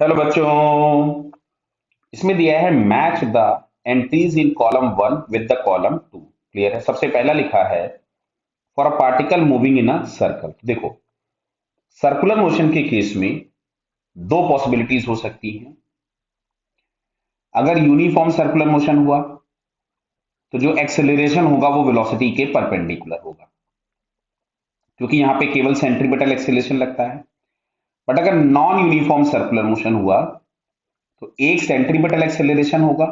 Hello बच्चों। इसमें दिया है match the entries in column one with the column to. Clear है। सबसे पहला लिखा है for a particle moving in a circle. देखो, सर्कुलर मोशन के केस में दो पॉसिबिलिटीज हो सकती हैं। अगर यूनिफॉर्म सर्कुलर मोशन हुआ तो जो एक्सेलरेशन होगा वो वेलोसिटी के परपेंडिकुलर होगा, क्योंकि यहाँ पे केवल सेंट्रीपिटल एक्सेलरेशन लगता है। बट अगर नॉन यूनिफॉर्म सर्कुलर मोशन हुआ तो एक सेंट्रीपिटल एक्सेलरेशन होगा,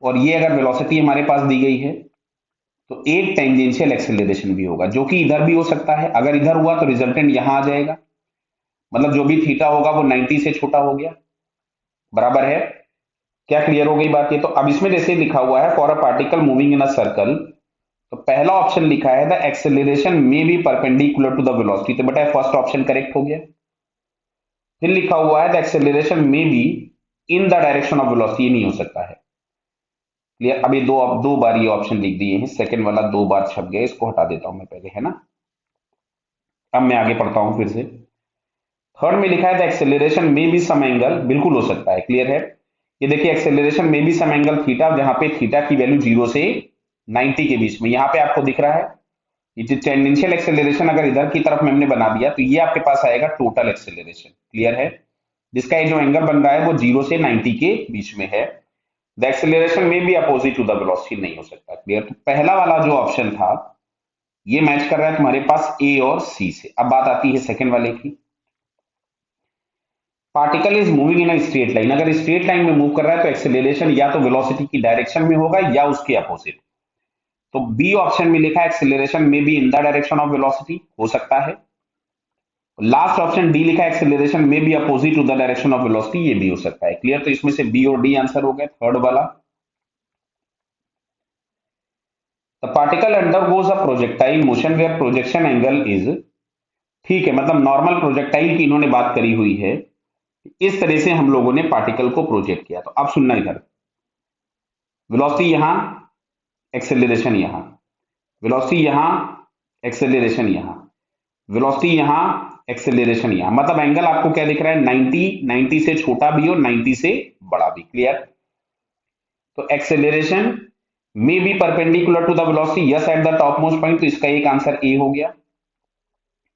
और ये अगर वेलोसिटी हमारे पास दी गई है तो एक टेंजेंशियल एक्सेलरेशन भी होगा, जो कि इधर भी हो सकता है। अगर इधर हुआ तो रिजल्टेंट यहां आ जाएगा, मतलब जो भी थीटा होगा वो 90 से छोटा हो गया। बराबर है। क्या क्लियर हो गई बात? ये तो अब इसमें जैसे लिखा हुआ है for a particle moving in a circle, तो पहला ऑप्शन लिखा है the acceleration may be perpendicular to the velocity, तो बेटा फर्स्ट ऑप्शन करेक्ट हो गया। फिर लिखा हुआ है the acceleration may be in the direction of velocity, ये नहीं हो सकता है। क्लियर। अभी दो बार ये ऑप्शन लिख दिए हैं, सेकंड वाला दो बार छप गया, इसको हटा देता हूं मैं पहले, है ना। अब मैं आगे पढ़ता हूं फिर से। थर्ड में लिखा है द एक्सेलरेशन में भी सम एंगल, बिल्कुल हो सकता है। क्लियर है। ये देखिए एक्सेलरेशन में भी सम एंगल थीटा, जहां पे थीटा की वैल्यू 0 से 90 के बीच में, यहां पे आपको दिख रहा है ये जो टेंजेंशियल एक्सेलरेशन अगर इधर की तरफ में हमने बना दिया तो ये आपके पास आएगा टोटल एक्सेलरेशन। क्लियर है। जिसका ये जो एंगल बन रहा है वो 0 से 90 के बीच में है। द एक्सेलरेशन में भी अपोजिट टू द वेलोसिटी नहीं हो सकता। क्लियर। तो पहला वाला जो ऑप्शन था ये मैच कर रहा है तुम्हारे पास ए और सी से। अब बात आती है सेकंड वाले की। Particle is moving in a straight line, अगर स्ट्रेट लाइन में मूव कर रहा है तो एक्सेलरेशन या तो वेलोसिटी की डायरेक्शन में होगा या उसके अपोजिट। तो बी ऑप्शन में लिखा है acceleration may be in the direction of velocity, हो सकता है। लास्ट ऑप्शन डी लिखा है acceleration may be opposite to the direction of velocity, ये भी हो सकता है। क्लियर। तो इसमें से बी और डी आंसर हो गया थर्ड वाला। The particle undergoes a projectile motion where projection angle is, ठीक है, मतलब नॉर्मल प्रोजेक्टाइल की इन्होंने बात करी हुई है। इस तरह से हम लोगों ने पार्टिकल को प्रोजेक्ट किया। तो अब सुनना इधर, वेलोसिटी यहां, एक्सेलरेशन यहां, वेलोसिटी यहां, एक्सेलरेशन यहां, वेलोसिटी यहां, एक्सेलरेशन यहां, मतलब एंगल आपको क्या दिख रहा है 90, 90 से छोटा भी और 90 से बड़ा भी। क्लियर। तो acceleration may be perpendicular to the velocity, yes at the top most point, तो इसका एक आंसर ए हो गया।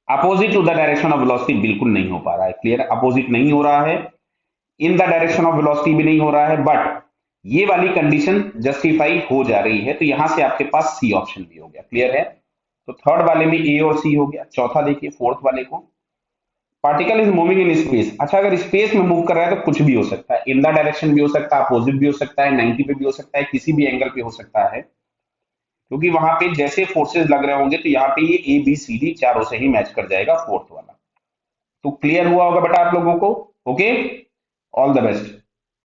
Opposite to the direction of velocity बिल्कुल नहीं हो पा रहा है। क्लियर। अपोजिट नहीं हो रहा है, in the direction of velocity भी नहीं हो रहा है, बट ये वाली कंडीशन जस्टिफाई हो जा रही है, तो यहां से आपके पास सी ऑप्शन भी हो गया। क्लियर है। तो थर्ड वाले में ए और सी हो गया। चौथा देखिए, फोर्थ वाले को, particle is moving in space. अच्छा, अगर स्पेस में मूव कर रहा है तो कुछ भी हो सकता है, इन द डायरेक्शन भी हो सकता है, अपोजिट भी हो सकता है, 90 पे भी हो सकता है, किसी भी एंगल पे हो सकता है, क्योंकि वहां पे जैसे फोर्सेस लग रहे होंगे तो यहाँ पे ये ए बी सी डी चारों से ही मैच कर जाएगा फोर्थ वाला। तो क्लियर हुआ होगा बेटा आप लोगों को। Okay, all the best.